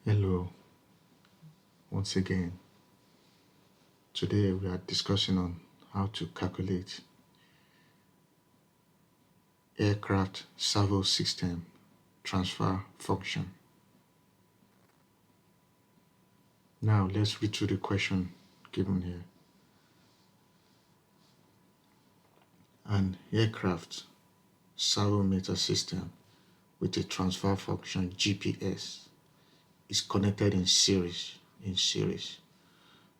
Hello, once again. Today we are discussing on how to calculate aircraft servo system transfer function. Now let's read through the question given here. An aircraft servometer system with a transfer function GPS is connected in series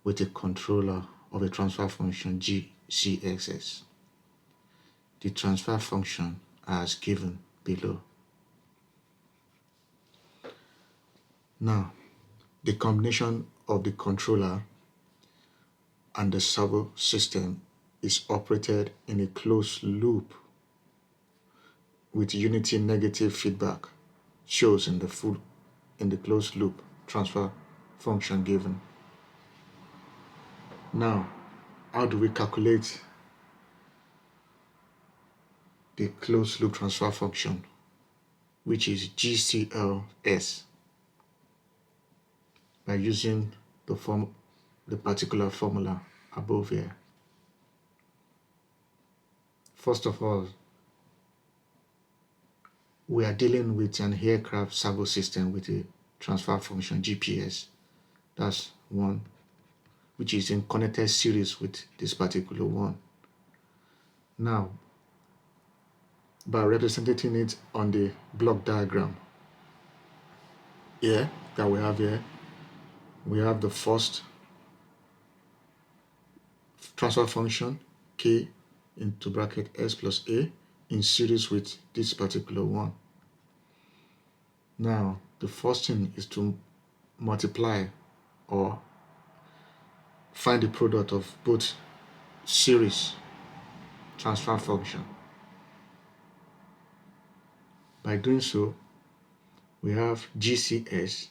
with a controller of a transfer function GCXS. The transfer function as given below. Now, the combination of the controller and the servo system is operated in a closed loop with unity negative feedback shows in the closed loop transfer function given. Now, how do we calculate the closed loop transfer function, which is GCLS, by using the particular formula above here? First of all, we are dealing with an aircraft servo system with a transfer function GPS. That's one, which is in connected series with this particular one. Now, by representing it on the block diagram here that we have here, we have the first transfer function k into bracket s plus a in series with this particular one. Now, the first thing is to multiply or find the product of both series transfer function. By doing so, we have GCS,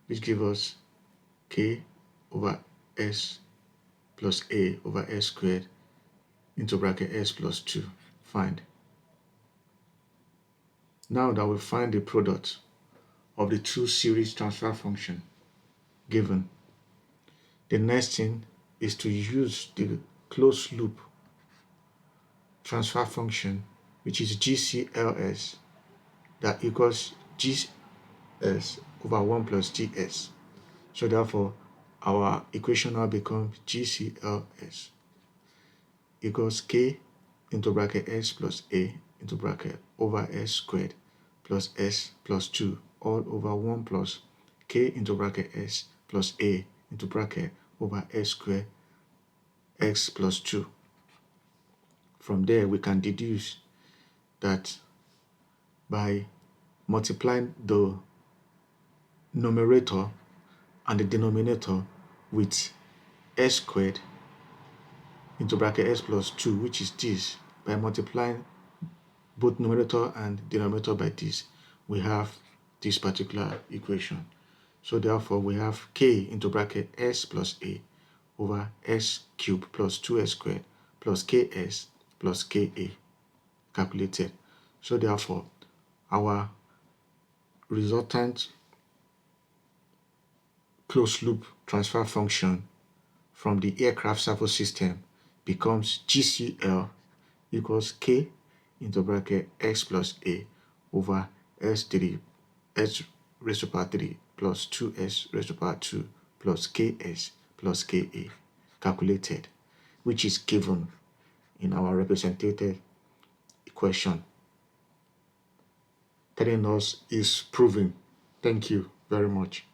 which gives us k over s plus a over s squared into bracket s plus 2. Find. Now that we find the product of the two series transfer function given, the next thing is to use the closed loop transfer function, which is GCLS, that equals GS over 1 plus GS. So therefore, our equation now becomes GCLS equals k into bracket s plus a into bracket over s squared plus s plus 2 all over 1 plus k into bracket s plus a into bracket over s squared x plus 2. From there, we can deduce that by multiplying the numerator and the denominator with s squared into bracket s plus 2, which is this, by multiplying both numerator and denominator by this, we have this particular equation. So therefore, we have k into bracket s plus a over s cubed plus 2s squared plus ks plus ka calculated. So therefore, our resultant closed loop transfer function from the aircraft servo system becomes GCL equals k into bracket x plus a over s raised to power 3 plus 2s raised to power 2 plus ks plus ka calculated, which is given in our representative equation, telling us is proven. Thank you very much.